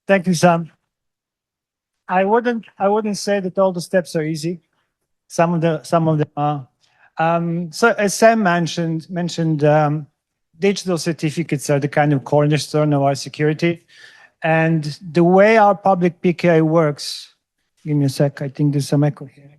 Thank you, Sam. I wouldn't say that all the steps are easy. Some of them are. So as Sam mentioned, digital certificates are the kind of cornerstone of our security. And the way our public PKI works, give me a sec, I think there's some echo here.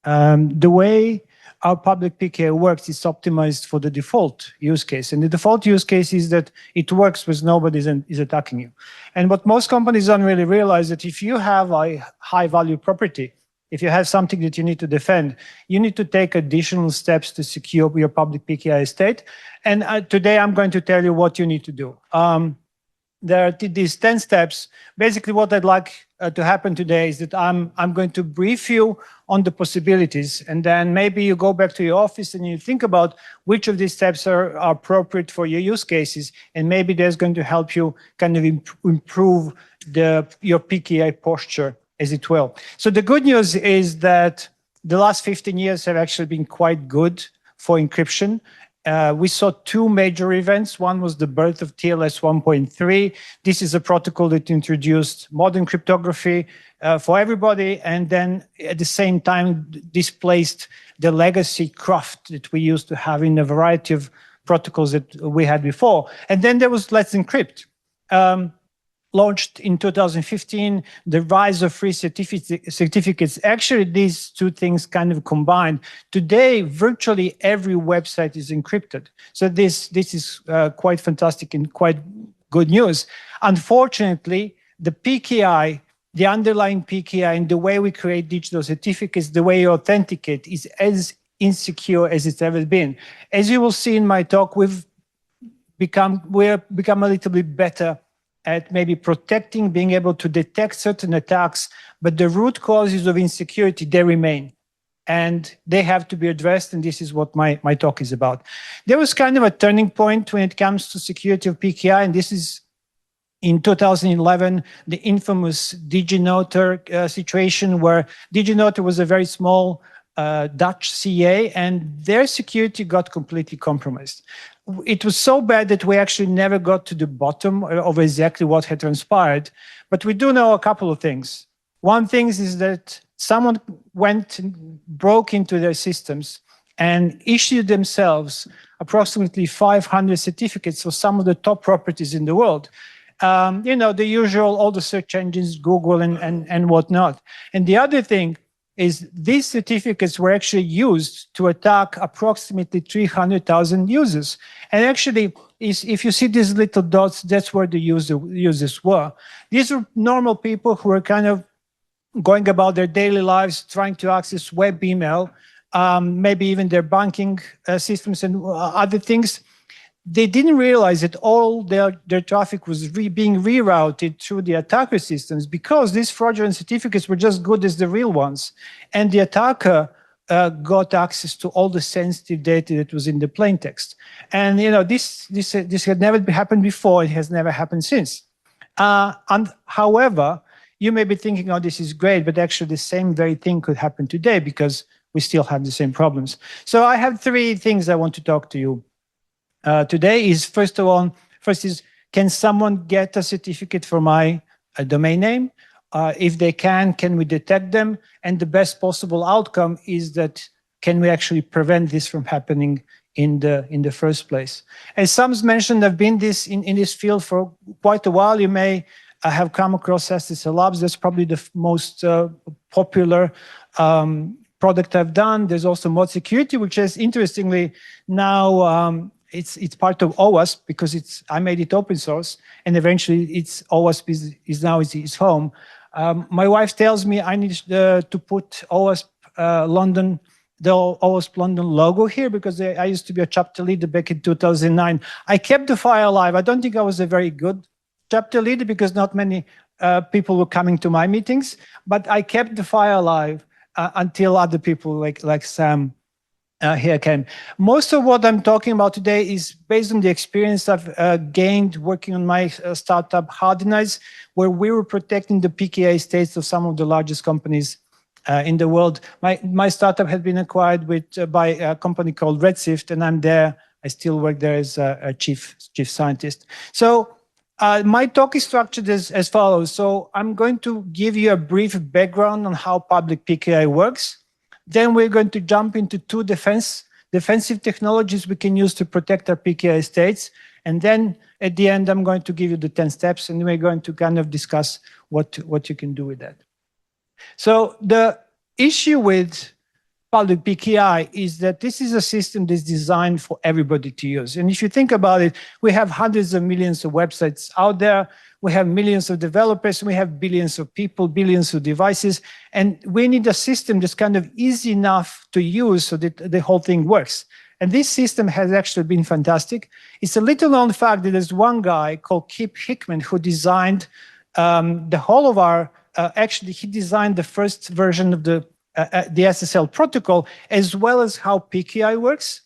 The way our public PKI works is optimized for the default use case. And the default use case is that it works when nobody is attacking you. And what most companies don't really realize that if you have a high value property, if you have something that you need to defend, you need to take additional steps to secure your public PKI estate. And today I'm going to tell you what you need to do. There are these 10 steps. Basically, what I'd like to happen today is that I'm going to brief you on the possibilities, and then maybe you go back to your office and you think about which of these steps are appropriate for your use cases, and maybe that's going to help you kind of improve your PKI posture, as it will. So the good news is that the last 15 years have actually been quite good for encryption. We saw two major events. One was the birth of TLS 1.3. This is a protocol that introduced modern cryptography for everybody, and then at the same time displaced the legacy craft that we used to have in a variety of protocols that we had before. And then there was Let's Encrypt. Launched in 2015, the rise of free certificates. Actually, these two things kind of combined. Today, virtually every website is encrypted. So this is quite fantastic and quite good news. Unfortunately, the PKI, the underlying PKI, and the way we create digital certificates, the way you authenticate is as insecure as it's ever been. As you will see in my talk, we've become a little bit better at maybe protecting, being able to detect certain attacks, but the root causes of insecurity, they remain. And they have to be addressed, and this is what my talk is about. There was kind of a turning point when it comes to security of PKI, and this is in 2011, the infamous DigiNotar situation, where DigiNotar was a very small Dutch CA, and their security got completely compromised. It was so bad that we actually never got to the bottom of exactly what had transpired, but we do know a couple of things. One thing is that someone went and broke into their systems and issued themselves approximately 500 certificates for some of the top properties in the world. The usual, all the search engines, Google and whatnot. And the other thing is these certificates were actually used to attack approximately 300,000 users. And actually, if you see these little dots, that's where the users were. These are normal people who are kind of going about their daily lives, trying to access web email, maybe even their banking systems and other things. They didn't realize that all their traffic was being rerouted through the attacker systems, because these fraudulent certificates were just good as the real ones. And the attacker got access to all the sensitive data that was in the plain text. And this had never happened before. It has never happened since. And however, you may be thinking, oh, this is great, but actually the same very thing could happen today, because we still have the same problems. So I have three things I want to talk to you today. First is, can someone get a certificate for my domain name? If they can we detect them? And the best possible outcome is that, can we actually prevent this from happening in the first place? As Sam's mentioned, I've been in this field for quite a while. You may have come across SSL Labs. That's probably the most popular product I've done. There's also Mod Security, which is interestingly now it's part of OWASP, because I made it open source, and eventually OWASP is now its home. My wife tells me I need to put OWASP London, the OWASP London logo here, because I used to be a chapter leader back in 2009. I kept the fire alive. I don't think I was a very good chapter leader, because not many people were coming to my meetings, but I kept the fire alive until other people like Sam here came. Most of what I'm talking about today is based on the experience I've gained working on my startup Hardenize, where we were protecting the PKI estates of some of the largest companies in the world. My startup had been acquired by a company called Ristic, and I'm there. I still work there as a chief scientist. So My talk is structured as follows. So I'm going to give you a brief background on how public PKI works. Then we're going to jump into two defensive technologies we can use to protect our PKI estates. And then at the end, I'm going to give you the 10 steps, and we're going to kind of discuss what you can do with that. So the issue with public PKI is that this is a system that's designed for everybody to use. And if you think about it, we have hundreds of millions of websites out there. We have millions of developers. We have billions of people, billions of devices. And we need a system that's kind of easy enough to use so that the whole thing works. And this system has actually been fantastic. It's a little known fact that there's one guy called Kip Hickman who designed the whole of our, actually he designed the first version of the SSL protocol, as well as how PKI works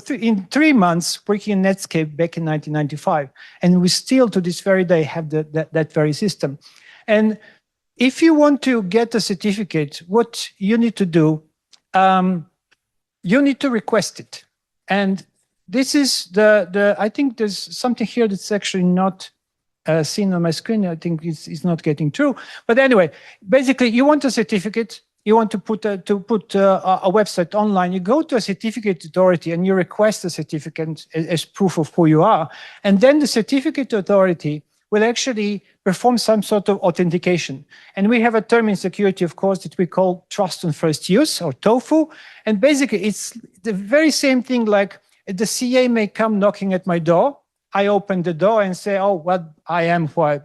in 3 months working in Netscape back in 1995. And we still, to this very day, have that very system. And if you want to get a certificate, what you need to do, you need to request it. And this is I think there's something here that's actually not seen on my screen. I think it's not getting through. But anyway, basically, you want a certificate. You want to put a website online, you go to a certificate authority and you request a certificate as proof of who you are. And then the certificate authority will actually perform some sort of authentication. And we have a term in security, of course, that we call trust on first use, or TOFU. And basically, it's the very same thing like the CA may come knocking at my door. I open the door and say, oh, well, I am who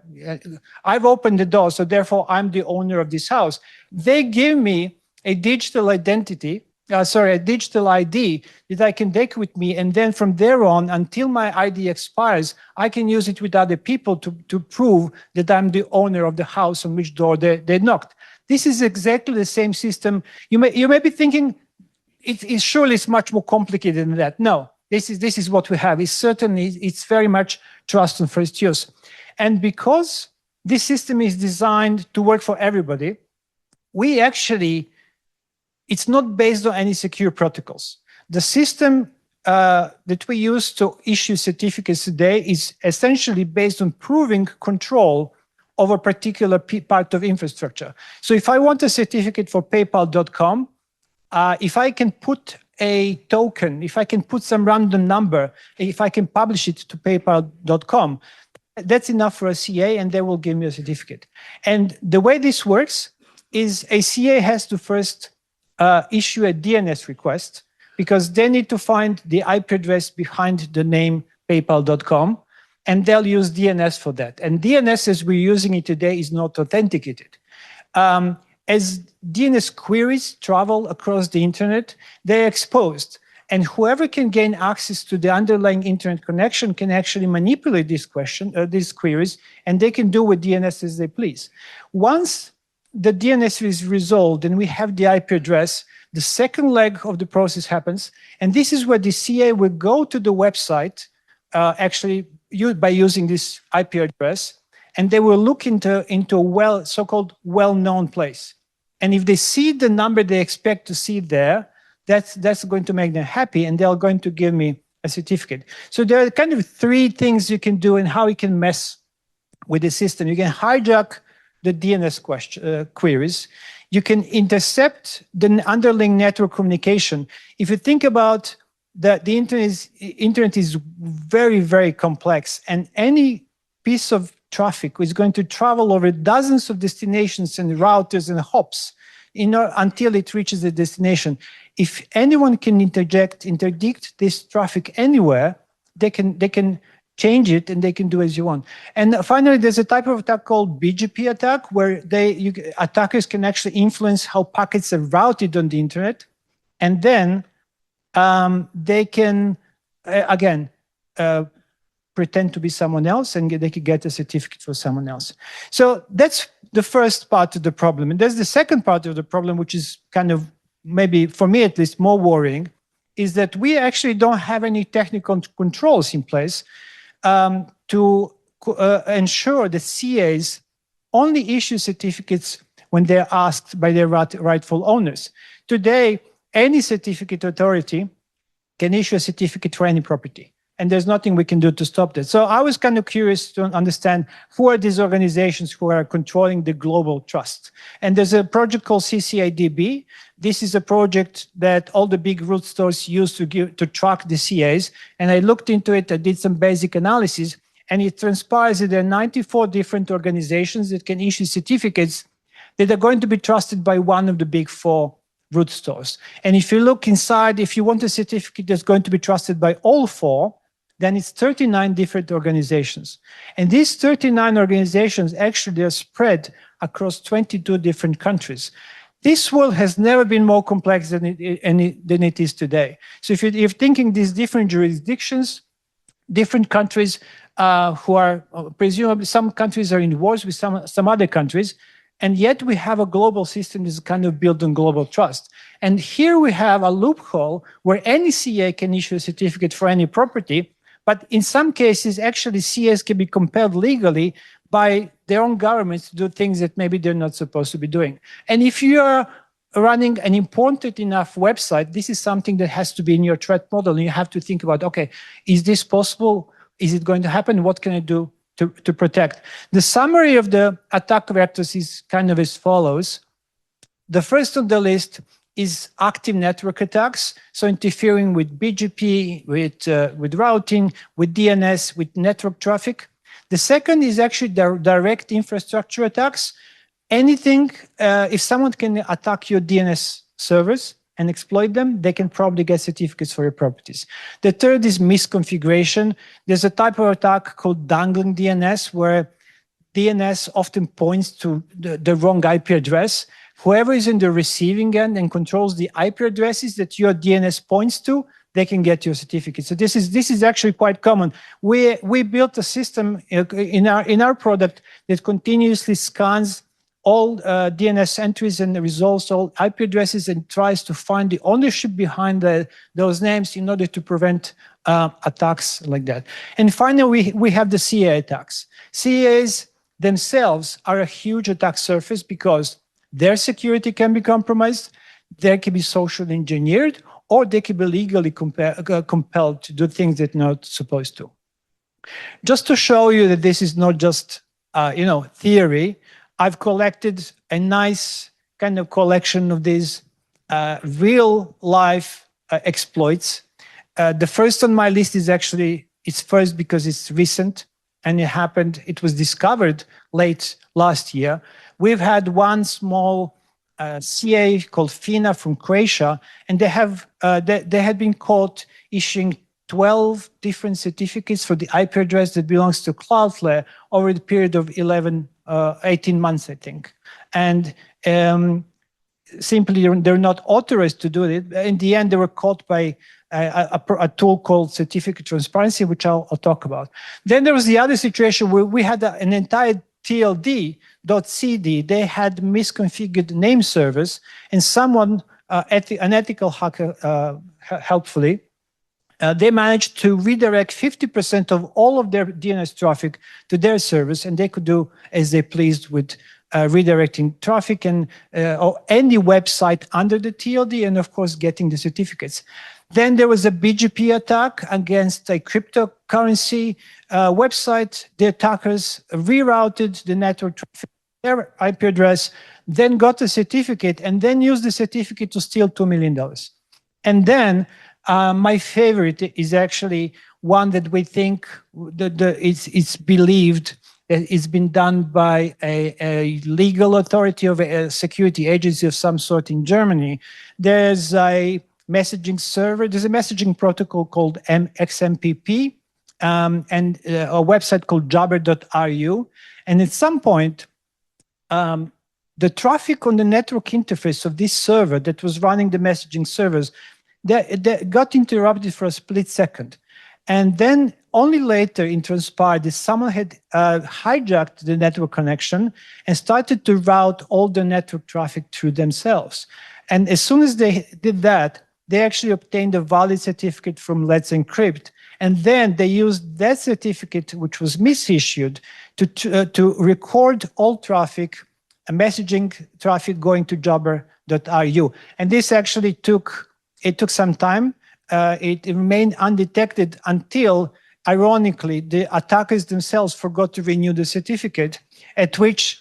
I've opened the door, so therefore I'm the owner of this house. They give me a digital identity, a digital ID that I can take with me. And then from there on, until my ID expires, I can use it with other people to prove that I'm the owner of the house on which door they knocked. This is exactly the same system. You may be thinking, it's surely much more complicated than that. No. This is what we have. It's very much trust on first use. And because this system is designed to work for everybody, it's not based on any secure protocols. The system that we use to issue certificates today is essentially based on proving control of a particular part of infrastructure. So if I want a certificate for PayPal.com, if I can put a token, if I can put some random number, if I can publish it to PayPal.com, that's enough for a CA, and they will give me a certificate. And the way this works is a CA has to first issue a DNS request, because they need to find the IP address behind the name PayPal.com, and they'll use DNS for that. And DNS, as we're using it today, is not authenticated. As DNS queries travel across the internet, they're exposed. And whoever can gain access to the underlying internet connection can actually manipulate these queries, and they can do with DNS as they please. Once the DNS is resolved and we have the IP address, the second leg of the process happens. And this is where the CA will go to the website, by using this IP address, and they will look into a so-called well-known place. And if they see the number they expect to see there, that's going to make them happy, and they're going to give me a certificate. So there are kind of 3 things you can do and how you can mess with the system. You can hijack the DNS queries. You can intercept the underlying network communication. If you think about the internet is very, very complex, and any piece of traffic is going to travel over dozens of destinations and routers and hops until it reaches the destination. If anyone can interdict this traffic anywhere, they can change it, and they can do as you want. And finally, there's a type of attack called BGP attack, where attackers can actually influence how packets are routed on the internet, and then they can pretend to be someone else, and they could get a certificate for someone else. So that's the first part of the problem. And there's the second part of the problem, which is kind of, maybe for me at least, more worrying, is that we actually don't have any technical controls in place to ensure that CAs only issue certificates when they're asked by their rightful owners. Today, any certificate authority can issue a certificate for any property. and there's nothing we can do to stop that. So I was kind of curious to understand who are these organizations who are controlling the global trust. And there's a project called CCIDB. This is a project that all the big root stores use to track the CAs. And I looked into it, I did some basic analysis, and it transpires that there are 94 different organizations that can issue certificates that are going to be trusted by one of the big 4 root stores. And if you look inside, if you want a certificate that's going to be trusted by all 4, then it's 39 different organizations. And these 39 organizations actually are spread across 22 different countries. This world has never been more complex than it is today. So if you're thinking these different jurisdictions, different countries who are presumably, some countries are in wars with some other countries, and yet we have a global system that's kind of built on global trust. And here we have a loophole where any CA can issue a certificate for any property, but in some cases, actually, CAs can be compelled legally by their own governments to do things that maybe they're not supposed to be doing. And if you're running an important enough website, this is something that has to be in your threat model. And you have to think about, okay, is this possible? Is it going to happen? What can I do to protect? The summary of the attack vectors is kind of as follows. The first on the list is active network attacks, so interfering with BGP, with routing, with DNS, with network traffic. The second is actually direct infrastructure attacks. Anything, if someone can attack your DNS servers and exploit them, they can probably get certificates for your properties. The third is misconfiguration. There's a type of attack called dangling DNS, where DNS often points to the wrong IP address. Whoever is in the receiving end and controls the IP addresses that your DNS points to, they can get your certificate. So this is actually quite common. We built a system in our product that continuously scans all DNS entries and resolves all IP addresses and tries to find the ownership behind those names in order to prevent attacks like that. And finally, we have the CA attacks. CAs themselves are a huge attack surface because their security can be compromised, they can be socially engineered, or they can be legally compelled to do things that they're not supposed to. Just to show you that this is not just theory, I've collected a nice kind of collection of these real life exploits. The first on my list is actually, it's first because it's recent and it was discovered late last year. We've had one small CA called FINA from Croatia, and they had been caught issuing 12 different certificates for the IP address that belongs to Cloudflare over the period of 18 months, I think. And simply, they're not authorized to do it. In the end, they were caught by a tool called Certificate Transparency, which I'll talk about. Then there was the other situation where we had an entire TLD.CD. They had misconfigured name servers, and someone, an ethical hacker, helpfully, they managed to redirect 50% of all of their DNS traffic to their servers, and they could do as they pleased with redirecting traffic and or any website under the TLD, and of course getting the certificates. Then there was a BGP attack against a cryptocurrency website. The attackers rerouted the network traffic, their IP address, then got a certificate, and then used the certificate to steal $2 million. And then my favorite is actually one that we think it's believed that it's been done by a legal authority of a security agency of some sort in Germany. There's a messaging server, there's a messaging protocol called XMPP, and a website called jabber.ru. And at some point, the traffic on the network interface of this server that was running the messaging servers, that got interrupted for a split second. And then only later it transpired that someone had hijacked the network connection and started to route all the network traffic through themselves. And as soon as they did that, they actually obtained a valid certificate from Let's Encrypt. And then they used that certificate, which was misissued, to record all traffic, messaging traffic going to jabber.ru. And this actually took some time. it remained undetected until, ironically, the attackers themselves forgot to renew the certificate, at which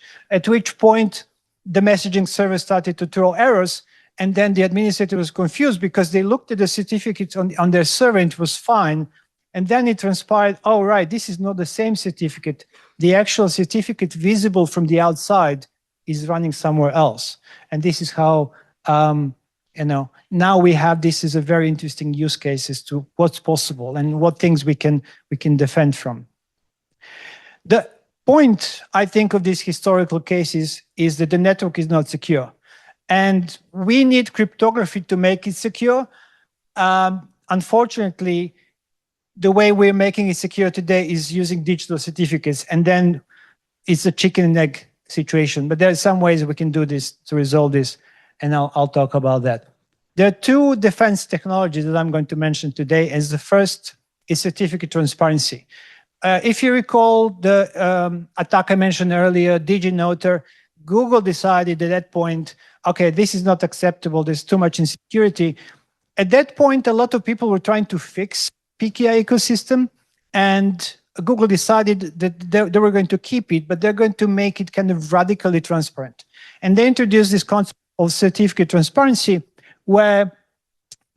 point the messaging server started to throw errors, and then the administrator was confused because they looked at the certificate on their server and it was fine. And then it transpired, oh, right, this is not the same certificate. The actual certificate visible from the outside is running somewhere else. And this is how, now we have this is a very interesting use case as to what's possible and what things we can defend from. The point, I think, of these historical cases is that the network is not secure. And we need cryptography to make it secure. Unfortunately, the way we're making it secure today is using digital certificates, and then it's a chicken and egg situation. But there are some ways we can do this to resolve this, and I'll talk about that. There are two defense technologies that I'm going to mention today, as the first is certificate transparency. If you recall the attack I mentioned earlier, DigiNotar, Google decided at that point, okay, this is not acceptable, there's too much insecurity. At that point, a lot of people were trying to fix PKI ecosystem, and Google decided that they were going to keep it, but they're going to make it kind of radically transparent. And they introduced this concept of certificate transparency, where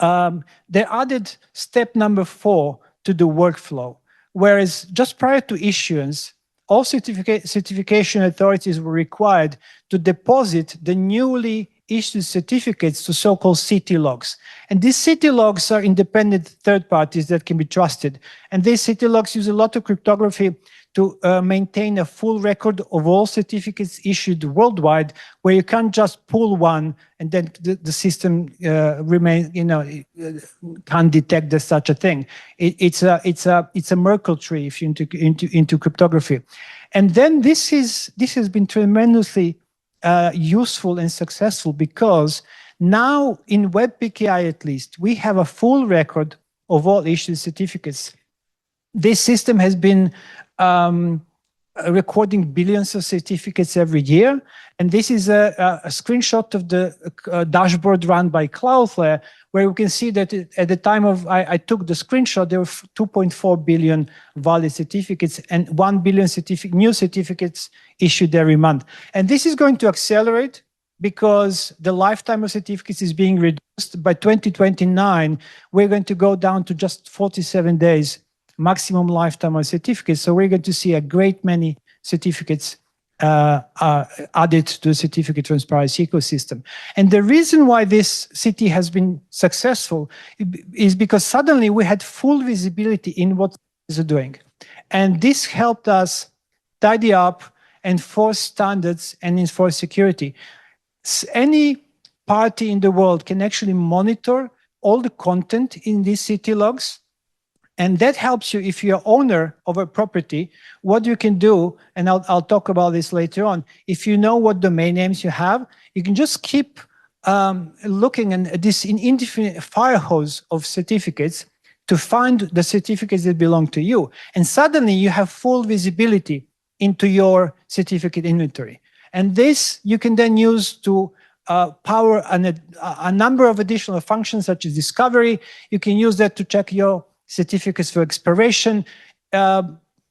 they added step number 4 to the workflow. Whereas just prior to issuance, all certification authorities were required to deposit the newly issued certificates to so-called CT logs. And these CT logs are independent third parties that can be trusted. And these CT logs use a lot of cryptography to maintain a full record of all certificates issued worldwide, where you can't just pull one and then the system can't detect there's such a thing. It's a Merkle tree if you into cryptography. And then this has been tremendously useful and successful, because now in Web PKI at least, we have a full record of all issued certificates. This system has been recording billions of certificates every year. And this is a screenshot of the dashboard run by Cloudflare, where we can see that at the time of I took the screenshot, there were 2.4 billion valid certificates and 1 billion new certificates issued every month. And this is going to accelerate because the lifetime of certificates is being reduced. By 2029, we're going to go down to just 47 days maximum lifetime of certificates. So we're going to see a great many certificates added to the certificate transparency ecosystem. And the reason why this city has been successful is because suddenly we had full visibility in what is doing. And this helped us tidy up, enforce standards, and enforce security. Any party in the world can actually monitor all the content in these city logs. And that helps you if you're owner of a property. What you can do, and I'll talk about this later on, if you know what domain names you have, you can just keep looking at this infinite fire hose of certificates to find the certificates that belong to you. And suddenly you have full visibility into your certificate inventory. And this you can then use to power a number of additional functions such as discovery. You can use that to check your certificates for expiration.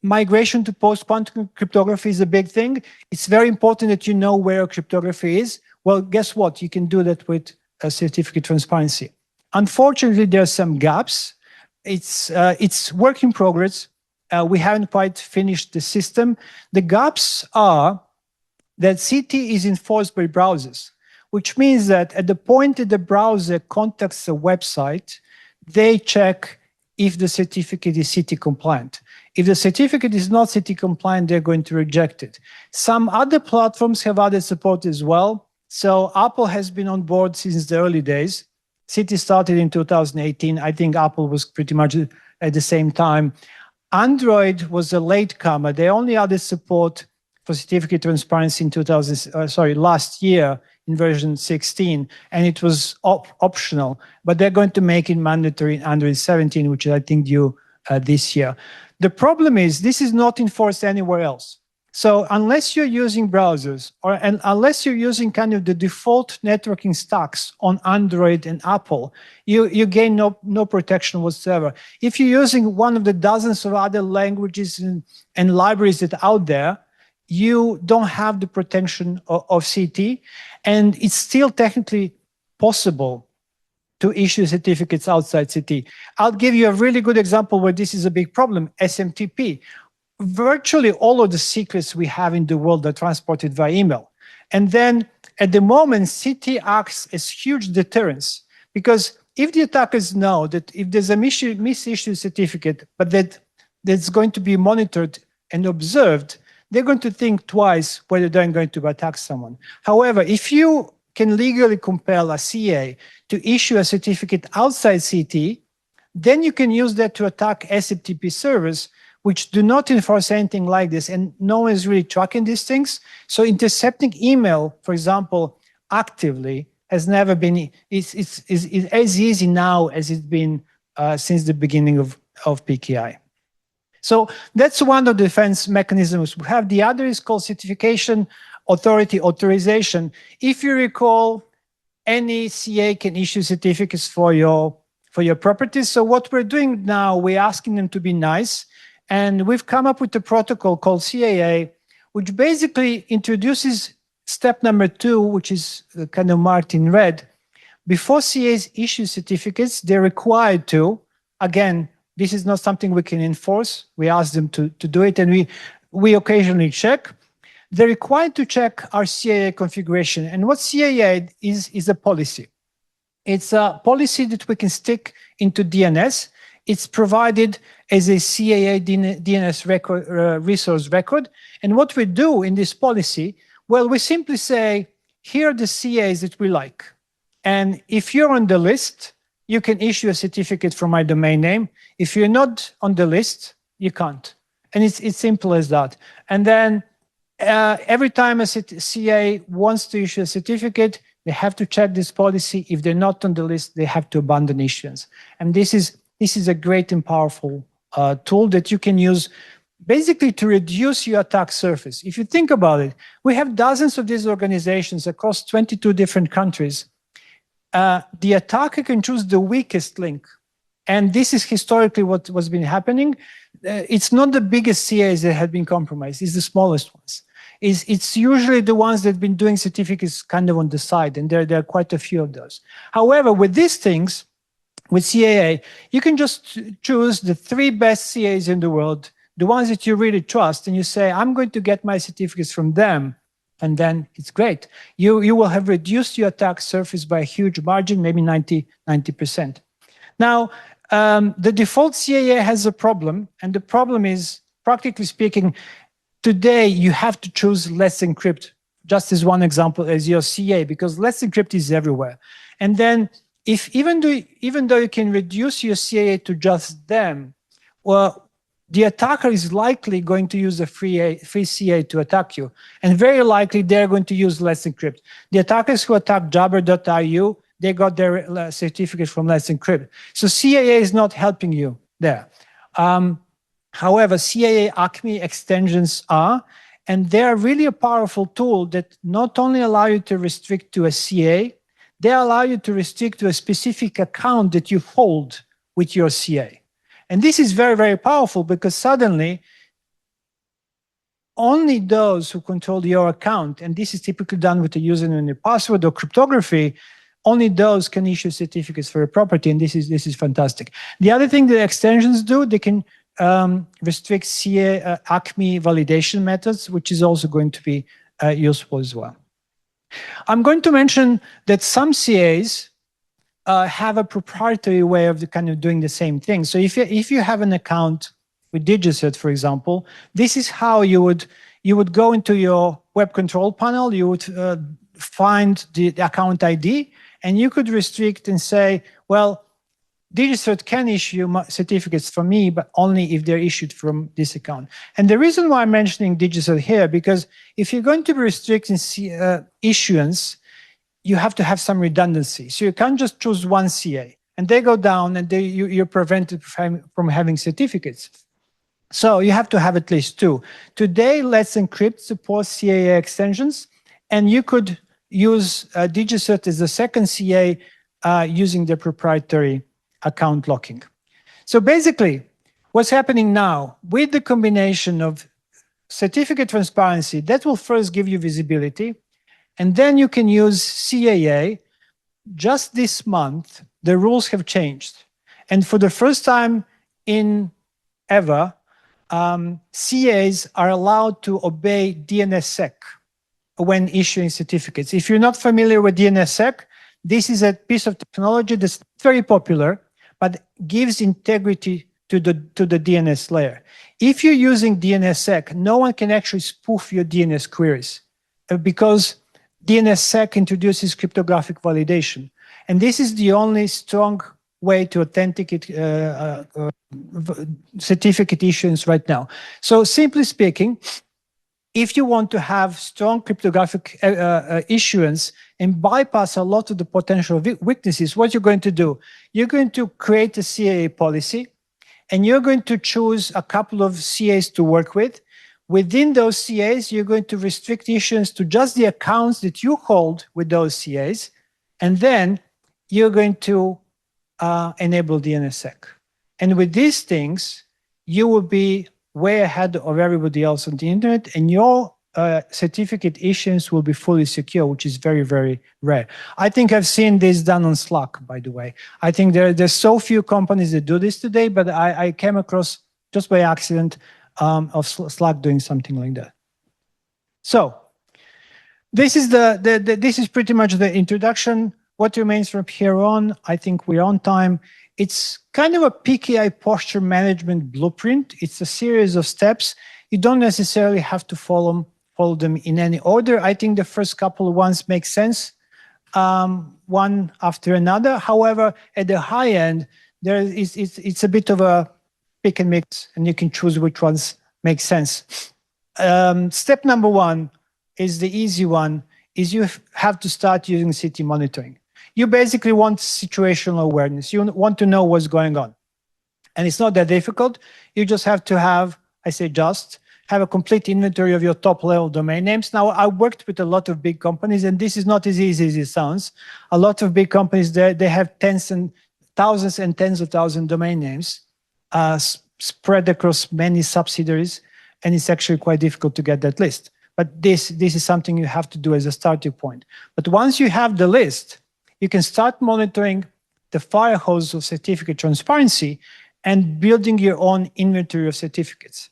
Migration to post-quantum cryptography is a big thing. It's very important that you know where cryptography is. Well, guess what? You can do that with a certificate transparency. Unfortunately, there are some gaps. It's work in progress. We haven't quite finished the system. The gaps are that CT is enforced by browsers, which means that at the point that the browser contacts a website, they check if the certificate is CT compliant. If the certificate is not CT compliant, they're going to reject it. Some other platforms have added support as well. So Apple has been on board since the early days. CT started in 2018. I think Apple was pretty much at the same time. Android was a latecomer. They only added support for certificate transparency in last year in version 16, and it was optional, but they're going to make it mandatory in Android 17, which is, I think, due this year. The problem is this is not enforced anywhere else. So unless you're using browsers and unless you're using kind of the default networking stacks on Android and Apple, you gain no protection whatsoever. If you're using one of the dozens of other languages and libraries that are out there, you don't have the protection of CT, and it's still technically possible to issue certificates outside CT. I'll give you a really good example where this is a big problem, SMTP. Virtually all of the secrets we have in the world are transported via email. And then at the moment, CT acts as huge deterrence, because if the attackers know that if there's a misissued certificate, but that's going to be monitored and observed, they're going to think twice whether they're going to attack someone. However, if you can legally compel a CA to issue a certificate outside CT, then you can use that to attack SMTP servers, which do not enforce anything like this, and no one is really tracking these things. So intercepting email, for example, actively has never been, it's as easy now as it's been since the beginning of PKI. So that's one of the defense mechanisms we have. The other is called Certification Authority Authorization. If you recall, any CA can issue certificates for your properties. So what we're doing now, we're asking them to be nice. And we've come up with a protocol called CAA, which basically introduces step number 2, which is kind of marked in red. Before CAs issue certificates, they're required to, again, this is not something we can enforce. We ask them to do it, and we occasionally check. They're required to check our CAA configuration. And what CAA is a policy. It's a policy that we can stick into DNS. It's provided as a CAA DNS record, resource record. And what we do in this policy, well, we simply say, here are the CAs that we like. And if you're on the list, you can issue a certificate from my domain name. If you're not on the list, you can't. And it's simple as that. And then every time a CA wants to issue a certificate, they have to check this policy. If they're not on the list, they have to abandon issuance. And this is a great and powerful tool that you can use basically to reduce your attack surface. If you think about it, we have dozens of these organizations across 22 different countries. The attacker can choose the weakest link. And this is historically what's been happening. It's not the biggest CAs that have been compromised, it's the smallest ones. It's usually the ones that have been doing certificates kind of on the side, and there are quite a few of those. However, with these things, with CAA, you can just choose the 3 best CAs in the world, the ones that you really trust, and you say, I'm going to get my certificates from them, and then it's great. You will have reduced your attack surface by a huge margin, maybe 90%. Now, the default CAA has a problem, and the problem is, practically speaking, today you have to choose Let's Encrypt, just as one example, as your CA, because Let's Encrypt is everywhere. And then, even though you can reduce your CAA to just them, well, the attacker is likely going to use a free CA to attack you. And very likely they're going to use Let's Encrypt. The attackers who attacked Jabber.ru, they got their certificate from Let's Encrypt. So CAA is not helping you there. However, CAA ACME extensions are, and they're really a powerful tool that not only allow you to restrict to a CA, they allow you to restrict to a specific account that you hold with your CA. And this is very, very powerful, because suddenly only those who control your account, and this is typically done with a username and a password or cryptography, only those can issue certificates for a property, and this is fantastic. The other thing that extensions do, they can restrict CA ACME validation methods, which is also going to be useful as well. I'm going to mention that some CAs have a proprietary way of kind of doing the same thing. So if you have an account with DigiCert, for example, this is how you would go into your web control panel. You would find the account ID, and you could restrict and say, well, DigiCert can issue certificates for me, but only if they're issued from this account. And the reason why I'm mentioning DigiCert here, because if you're going to be restricting issuance, you have to have some redundancy. So you can't just choose one CA, and they go down, and you're prevented from having certificates. So you have to have at least 2. Today, Let's Encrypt supports CAA extensions, and you could use DigiCert as the second CA using the proprietary account locking. So basically, what's happening now with the combination of certificate transparency, that will first give you visibility, and then you can use CAA. Just this month, the rules have changed. And for the first time in ever, CAs are allowed to obey DNSSEC when issuing certificates. If you're not familiar with DNSSEC, this is a piece of technology that's very popular, but gives integrity to the DNS layer. If you're using DNSSEC, no one can actually spoof your DNS queries because DNSSEC introduces cryptographic validation. And this is the only strong way to authenticate certificate issuance right now. So simply speaking, if you want to have strong cryptographic issuance and bypass a lot of the potential weaknesses, what you're going to do, you're going to create a CAA policy, and you're going to choose a couple of CAs to work with. Within those CAs, you're going to restrict issuance to just the accounts that you hold with those CAs, and then you're going to enable DNSSEC. And with these things, you will be way ahead of everybody else on the internet, and your certificate issuance will be fully secure, which is very, very rare. I think I've seen this done on Slack, by the way. I think there's so few companies that do this today, but I came across just by accident of Slack doing something like that. So this is this is pretty much the introduction. What remains from here on? I think we're on time. It's kind of a PKI posture management blueprint. It's a series of steps. You don't necessarily have to follow them in any order. I think the first couple of ones make sense, one after another. However, at the high end, it's a bit of a pick and mix, and you can choose which ones make sense. Step number 1 is the easy one, is you have to start using city monitoring. You basically want situational awareness. You want to know what's going on. And it's not that difficult. You just have to have, I say just, have a complete inventory of your top level domain names. Now, I worked with a lot of big companies, and this is not as easy as it sounds. A lot of big companies, they have tens and thousands and tens of thousands domain names spread across many subsidiaries, and it's actually quite difficult to get that list. But this is something you have to do as a starting point. But once you have the list, you can start monitoring the fire hose of certificate transparency and building your own inventory of certificates.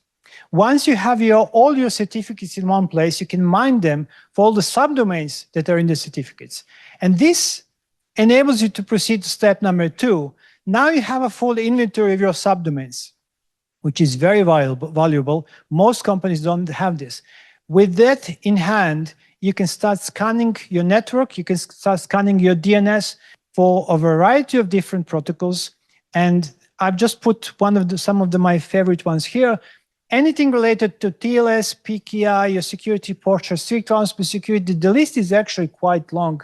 Once you have all your certificates in one place, you can mine them for all the subdomains that are in the certificates. And this enables you to proceed to step number 2. Now you have a full inventory of your subdomains, which is very valuable. Most companies don't have this. With that in hand, you can start scanning your network. You can start scanning your DNS for a variety of different protocols. And I've just put some of my favorite ones here. Anything related to TLS, PKI, your security posture, strict transport security, the list is actually quite long.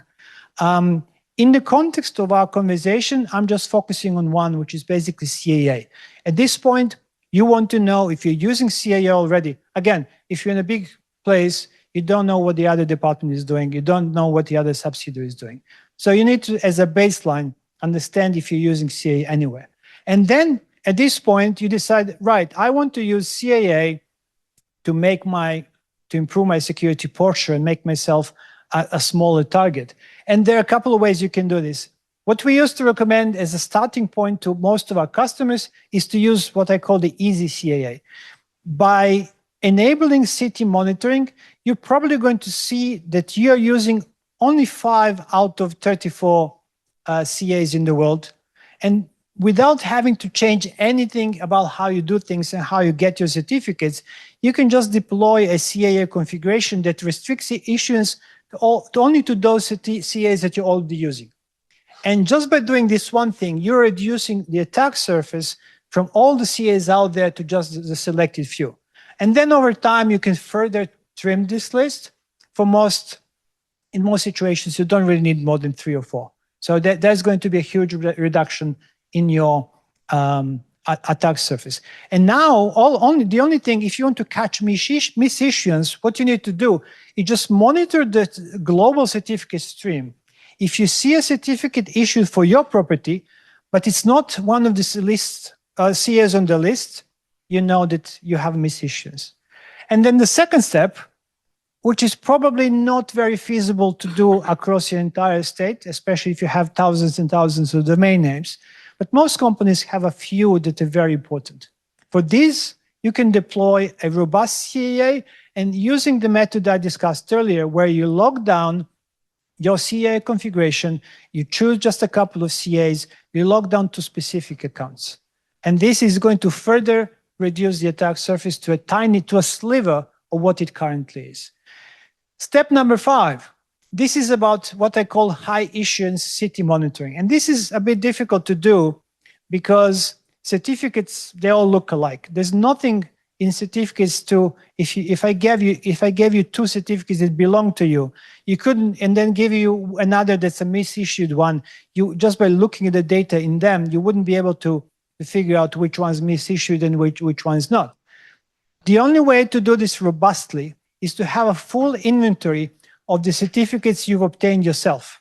In the context of our conversation, I'm just focusing on one, which is basically CAA. At this point, you want to know if you're using CAA already. Again, if you're in a big place, you don't know what the other department is doing. You don't know what the other subsidiary is doing. So you need to, as a baseline, understand if you're using CAA anywhere. And then at this point, you decide, right, I want to use CAA to improve my security posture and make myself a smaller target. And there are a couple of ways you can do this. What we used to recommend as a starting point to most of our customers is to use what I call the easy CAA. By enabling city monitoring, you're probably going to see that you're using only 5 out of 34 CAs in the world. And without having to change anything about how you do things and how you get your certificates, you can just deploy a CAA configuration that restricts the issuance only to those CAs that you're already using. And just by doing this one thing, you're reducing the attack surface from all the CAs out there to just the selected few. And then over time, you can further trim this list. In most situations, you don't really need more than 3 or 4. So there's going to be a huge reduction in your attack surface. And now, the only thing, if you want to catch misissuance, what you need to do is just monitor the global certificate stream. If you see a certificate issued for your property, but it's not one of the list CAs on the list, you know that you have misissuance. And then the second step, which is probably not very feasible to do across your entire estate, especially if you have thousands and thousands of domain names, but most companies have a few that are very important. For these, you can deploy a robust CAA, and using the method I discussed earlier, where you log down your CAA configuration, you choose just a couple of CAs, you log down to specific accounts. And this is going to further reduce the attack surface to a sliver of what it currently is. Step number 5, this is about what I call high issuance city monitoring. And this is a bit difficult to do because certificates, they all look alike. There's nothing in certificates to, if I gave you 2 certificates that belong to you, you couldn't, and then give you another that's a misissued one, you just by looking at the data in them, you wouldn't be able to figure out which one's misissued and which one's not. The only way to do this robustly is to have a full inventory of the certificates you've obtained yourself.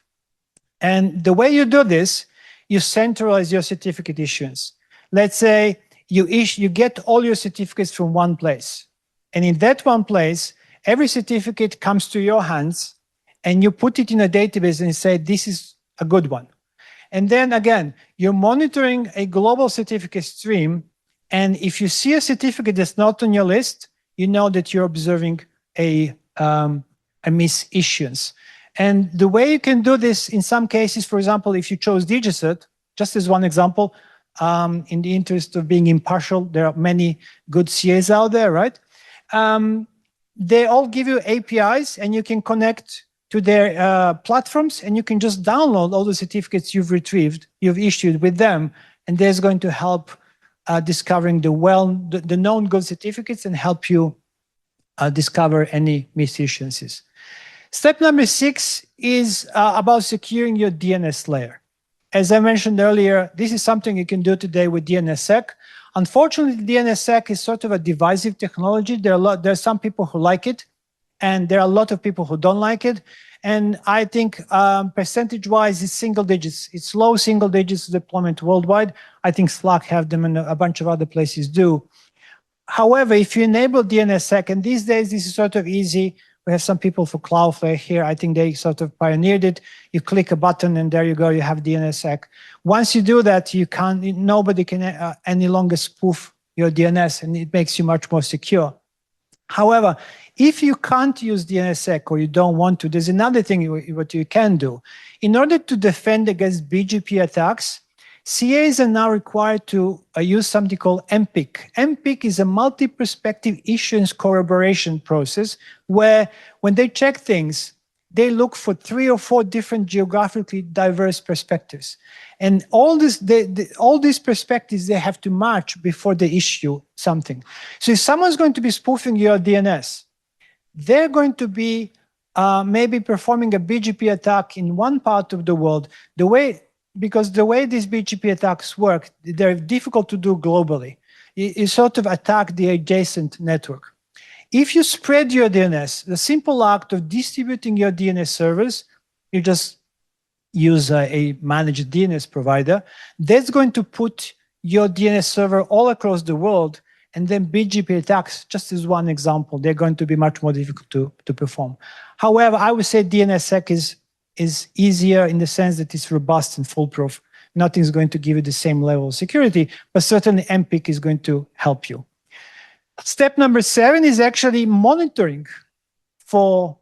And the way you do this, you centralize your certificate issuance. Let's say you get all your certificates from one place. And in that one place, every certificate comes to your hands and you put it in a database and say, this is a good one. And then again, you're monitoring a global certificate stream. And if you see a certificate that's not on your list, you know that you're observing a misissuance. And the way you can do this in some cases, for example, if you chose DigiCert, just as one example, in the interest of being impartial, there are many good CAs out there, right? They all give you APIs and you can connect to their platforms and you can just download all the certificates you've issued with them. And that's going to help discovering the known good certificates and help you discover any misissuances. Step number 6 is about securing your DNS layer. As I mentioned earlier, this is something you can do today with DNSSEC. Unfortunately, DNSSEC is sort of a divisive technology. There are some people who like it, and there are a lot of people who don't like it. And I think percentage-wise, it's single digits. It's low single digits deployment worldwide. I think Slack have them and a bunch of other places do. However, if you enable DNSSEC, and these days this is sort of easy, we have some people for Cloudflare here. I think they sort of pioneered it. You click a button and there you go, you have DNSSEC. Once you do that, nobody can any longer spoof your DNS, and it makes you much more secure. However, if you can't use DNSSEC or you don't want to, there's another thing what you can do. In order to defend against BGP attacks, CAs are now required to use something called MPIC. MPIC is a multi-perspective issuance corroboration process where when they check things, they look for 3 or 4 different geographically diverse perspectives. And all these perspectives, they have to match before they issue something. So if someone's going to be spoofing your DNS, they're going to be maybe performing a BGP attack in one part of the world, because the way these BGP attacks work, they're difficult to do globally. You sort of attack the adjacent network. If you spread your DNS, the simple act of distributing your DNS servers, you just use a managed DNS provider, that's going to put your DNS server all across the world, and then BGP attacks, just as one example, they're going to be much more difficult to perform. However, I would say DNSSEC is easier in the sense that it's robust and foolproof. Nothing's going to give you the same level of security, but certainly MPIC is going to help you. Step number 7 is actually monitoring for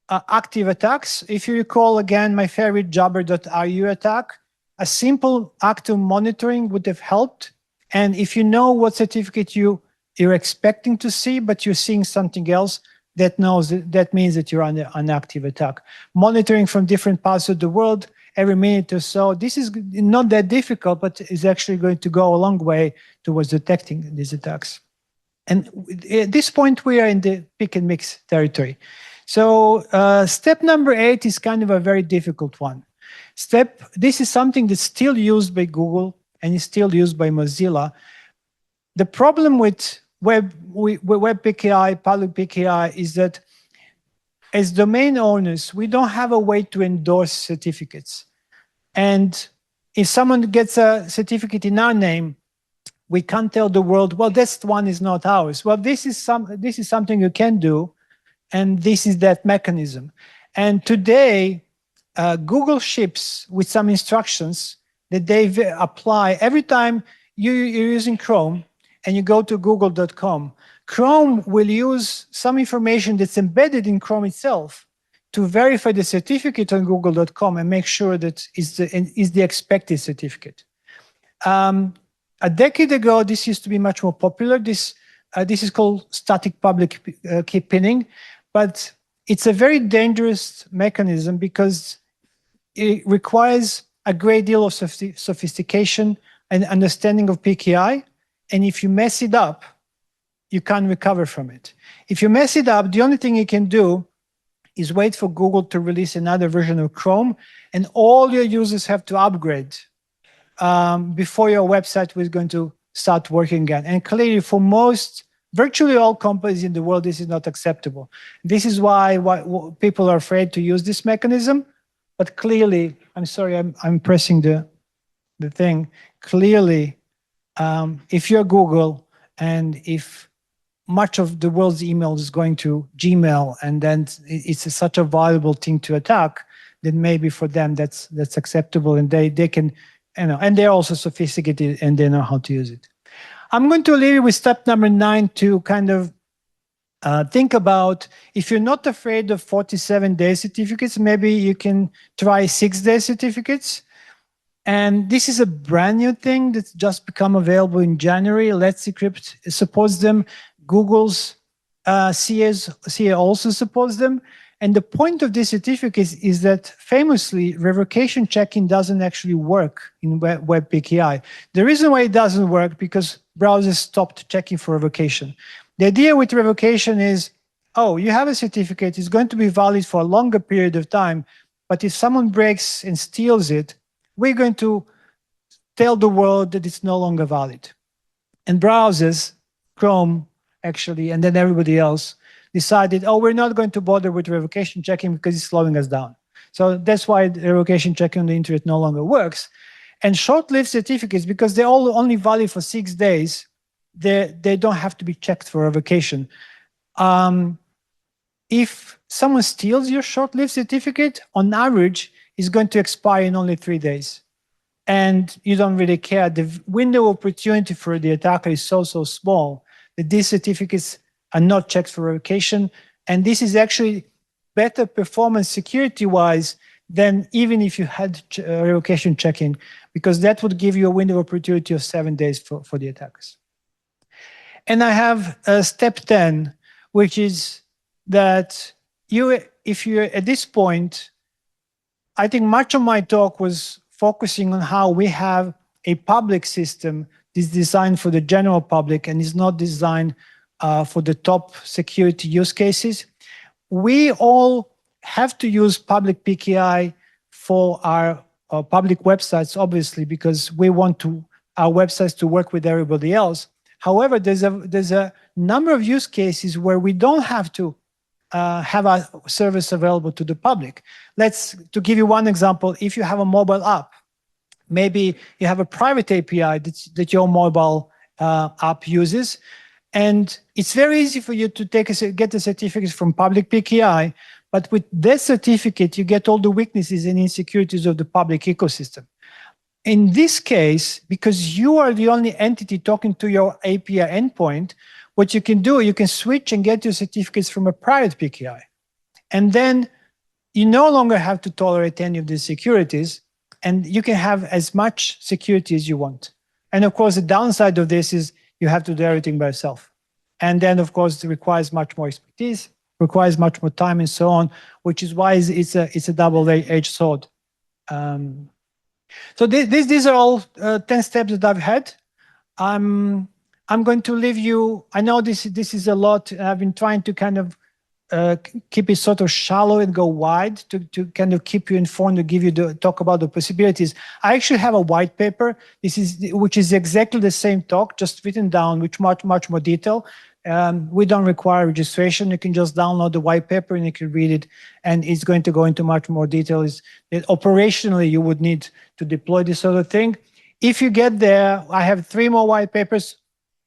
active attacks. If you recall, again, my favorite jabber.ru attack, a simple act of monitoring would have helped. And if you know what certificate you're expecting to see, but you're seeing something else, that means that you're under an active attack. Monitoring from different parts of the world every minute or so, this is not that difficult, but is actually going to go a long way towards detecting these attacks. And at this point, we are in the pick and mix territory. So step number 8 is kind of a very difficult one. This is something that's still used by Google. and is still used by Mozilla. The problem with web PKI, public PKI, is that as domain owners, we don't have a way to endorse certificates. And if someone gets a certificate in our name, we can't tell the world, well, this one is not ours. Well, this is something you can do, and this is that mechanism. And today, Google ships with some instructions that they apply every time you're using Chrome and you go to google.com. Chrome will use some information that's embedded in Chrome itself to verify the certificate on google.com and make sure that is the expected certificate. A decade ago, this used to be much more popular. This is called static public key pinning, but it's a very dangerous mechanism because it requires a great deal of sophistication and understanding of PKI. And if you mess it up, you can't recover from it. If you mess it up, the only thing you can do is wait for Google to release another version of Chrome, and all your users have to upgrade before your website was going to start working again. And clearly, for virtually all companies in the world, this is not acceptable. This is why people are afraid to use this mechanism. But clearly, I'm sorry, I'm pressing the thing. Clearly, if you're Google, and if much of the world's email is going to Gmail, and then it's such a valuable thing to attack, then maybe for them that's acceptable, and they can, and they're also sophisticated and they know how to use it. I'm going to leave you with step number 9 to kind of think about, if you're not afraid of 47-day certificates, maybe you can try 6-day certificates. And this is a brand new thing that's just become available in January. Let's Decrypt supports them. Google's CA also supports them. And the point of these certificates is that famously, revocation checking doesn't actually work in web PKI. The reason why it doesn't work because browsers stopped checking for revocation. The idea with revocation is, oh, you have a certificate, it's going to be valid for a longer period of time, but if someone breaks and steals it, we're going to tell the world that it's no longer valid. And browsers, Chrome actually, and then everybody else, decided, oh, we're not going to bother with revocation checking because it's slowing us down. So that's why the revocation checking on the internet no longer works. And short-lived certificates, because they're all only valid for 6 days, they don't have to be checked for revocation. If someone steals your short-lived certificate, on average, it's going to expire in only 3 days. And you don't really care. The window of opportunity for the attacker is so small that these certificates are not checked for revocation. And this is actually better performance security-wise than even if you had revocation checking, because that would give you a window of opportunity of 7 days for the attackers. And I have step 10, which is that if you're at this point, I think much of my talk was focusing on how we have a public system that's designed for the general public and is not designed for the top security use cases. We all have to use public PKI for our public websites, obviously, because we want our websites to work with everybody else. However, there's a number of use cases where we don't have to have a service available to the public. To give you one example, if you have a mobile app, maybe you have a private API that your mobile app uses, and it's very easy for you to get the certificates from public PKI, but with that certificate, you get all the weaknesses and insecurities of the public ecosystem. In this case, because you are the only entity talking to your API endpoint, what you can do, you can switch and get your certificates from a private PKI. And then you no longer have to tolerate any of these securities, and you can have as much security as you want. And of course, the downside of this is you have to do everything by yourself. And then, of course, it requires much more expertise, requires much more time and so on, which is why it's a double-edged sword. So these are all 10 steps that I've had. I'm going to leave you. I know this is a lot. I've been trying to kind of keep it sort of shallow and go wide to kind of keep you informed, to give you talk about the possibilities. I actually have a white paper. Which is exactly the same talk, just written down with much more detail. We don't require registration. You can just download the white paper and you can read it, and it's going to go into much more detail. Operationally, you would need to deploy this sort of thing. If you get there, I have 3 more white papers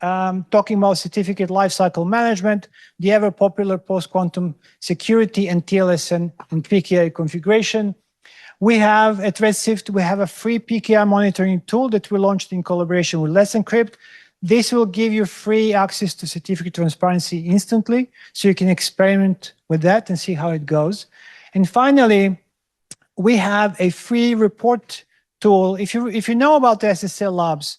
talking about certificate lifecycle management, the ever popular post-quantum security, and TLS and PKI configuration. We have at Ristic, we have a free PKI monitoring tool that we launched in collaboration with Let's Encrypt. This will give you free access to certificate transparency instantly, so you can experiment with that and see how it goes. And finally, we have a free report tool. If you know about the SSL Labs,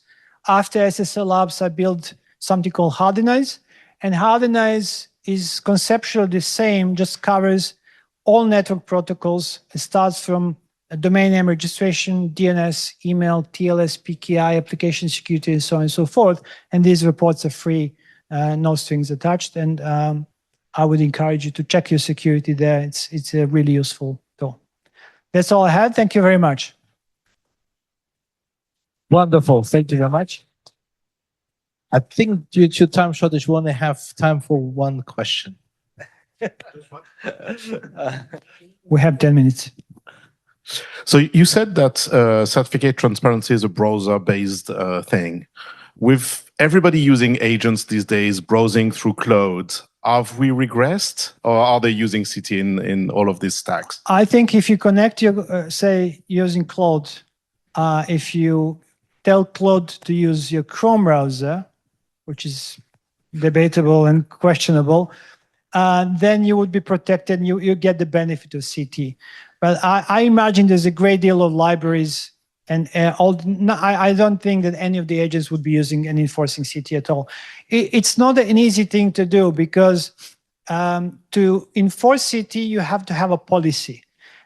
after SSL Labs, I built something called Hardenise, and Hardenise is conceptually the same, just covers all network protocols. It starts from a domain name registration, DNS, email, TLS, PKI, application security, and so on and so forth. And these reports are free, no strings attached. And I would encourage you to check your security there. It's a really useful tool. That's all I had. Thank you very much. Wonderful. Thank you very much. I think due to time shortage, we only have time for one question. We have 10 minutes. So you said that certificate transparency is a browser-based thing. With everybody using agents these days, browsing through cloud, have we regressed, or are they using CT in all of these stacks? I think if you connect your, say, using Claude, if you tell Claude to use your Chrome browser, which is debatable and questionable, then you would be protected and you get the benefit of CT. But I imagine there's a great deal of libraries, and I don't think that any of the agents would be using and enforcing CT at all. It's not an easy thing to do, because to enforce CT, you have to have a policy.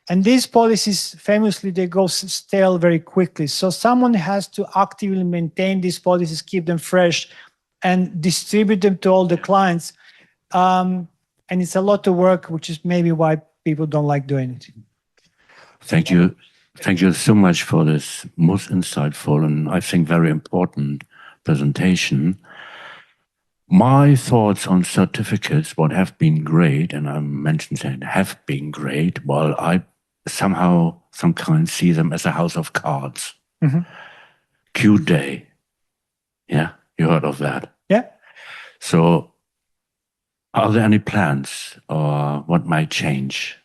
And these policies, famously, they go stale very quickly. So someone has to actively maintain these policies, keep them fresh, and distribute them to all the clients. And it's a lot of work, which is maybe why people don't like doing it. Thank you. Thank you so much for this most insightful and I think very important presentation. My thoughts on certificates, what have been great, and I mentioned that have been great, while I somehow sometimes see them as a house of cards. Mm-hmm. Q-Day. Yeah, you heard of that? Yeah. So are there any plans, or what might change?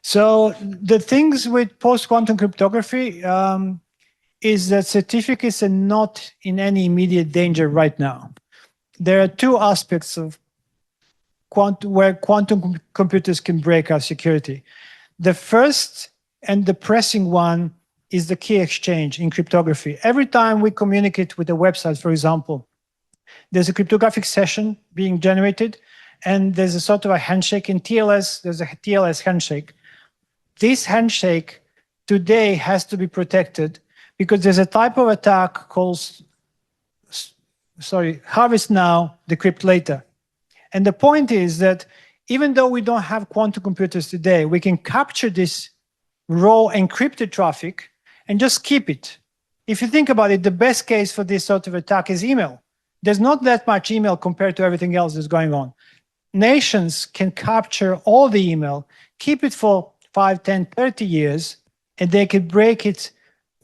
So the things with post-quantum cryptography is that certificates are not in any immediate danger right now. There are 2 aspects of where quantum computers can break our security. The first and the pressing one is the key exchange in cryptography. Every time we communicate with a website, for example, there's a cryptographic session being generated, and there's a sort of a handshake. In TLS, there's a TLS handshake. This handshake today has to be protected because there's a type of attack called, harvest now, decrypt later. And the point is that even though we don't have quantum computers today, we can capture this raw encrypted traffic and just keep it. If you think about it, the best case for this sort of attack is email. There's not that much email compared to everything else that's going on. Nations can capture all the email, keep it for 5, 10, 30 years, and they could break it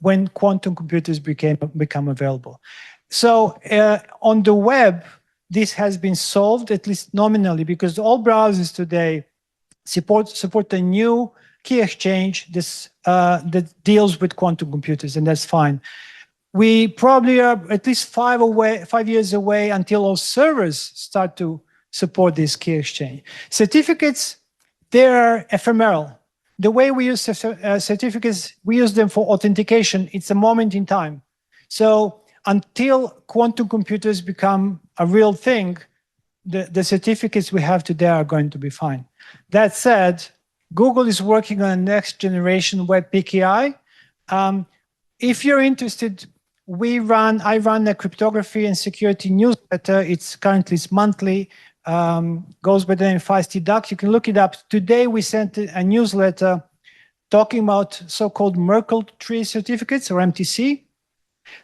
when quantum computers become available. So on the web, this has been solved, at least nominally, because all browsers today support a new key exchange that deals with quantum computers, and that's fine. We probably are at least 5 years away until all servers start to support this key exchange. Certificates, they're ephemeral. The way we use certificates, we use them for authentication. It's a moment in time. So until quantum computers become a real thing, the certificates we have today are going to be fine. That said, Google is working on a next generation web PKI. If you're interested, I run a cryptography and security newsletter. It's currently monthly. goes by the name Feisty Duck. You can look it up. Today we sent a newsletter talking about so-called Merkle tree certificates, or MTC.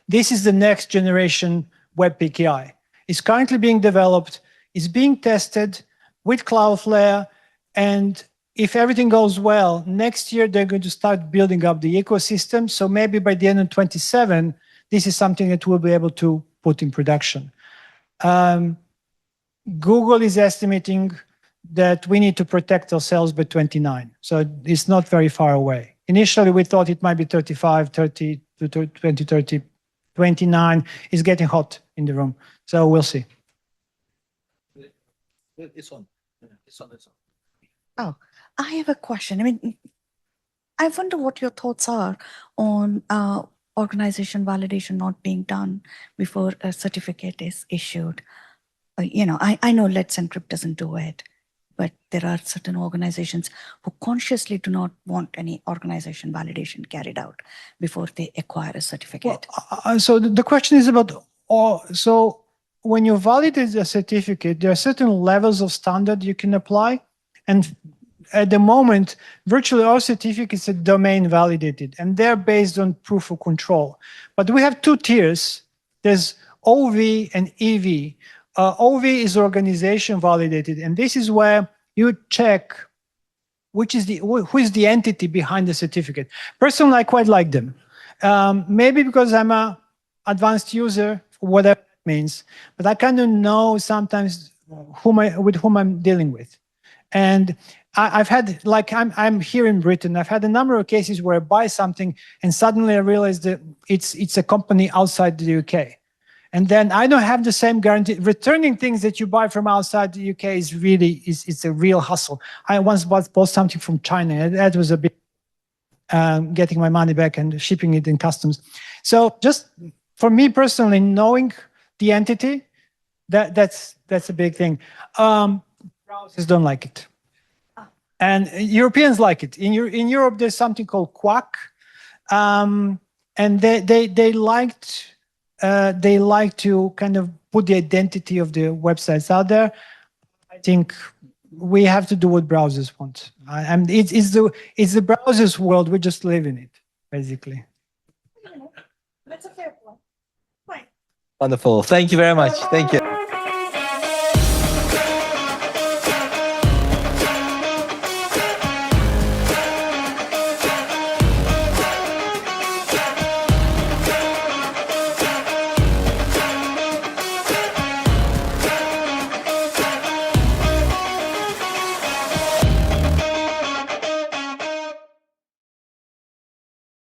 This is the next generation web PKI. It's currently being developed, it's being tested with Cloudflare, and if everything goes well, next year they're going to start building up the ecosystem. So maybe by the end of 27, this is something that we'll be able to put in production. Google is estimating that we need to protect ourselves by 29. So it's not very far away. Initially, we thought it might be 35, 30 to 2030. 29 is getting hot in the room. So we'll see. It's on. Oh, I have a question. I mean, I wonder what your thoughts are on organization validation not being done before a certificate is issued. I know Let's Encrypt doesn't do it, but there are certain organizations who consciously do not want any organization validation carried out before they acquire a certificate. Well, so the question is about, so when you validate a certificate, there are certain levels of standard you can apply. And at the moment, virtually all certificates are domain validated, and they're based on proof of control. But we have two tiers. There's OV and EV. OV is organization validated, and this is where you check who is the entity behind the certificate. Personally, I quite like them. Maybe because I'm an advanced user, whatever that means, but I kind of know sometimes with whom I'm dealing with. And I've had, like, I'm here in Britain, I've had a number of cases where I buy something and suddenly I realize that it's a company outside the UK. And then I don't have the same guarantee. Returning things that you buy from outside the UK is really, it's a real hustle. I once bought something from China. That was a bit getting my money back and shipping it in customs. So just for me personally, knowing the entity, that's a big thing. Browsers don't like it. And Europeans like it. In Europe, there's something called Quack. And they like to kind of put the identity of the websites out there. I think we have to do what browsers want. It's the browsers world. We just live in it, basically. That's a fair point. Fine. Wonderful. Thank you very much. Thank you.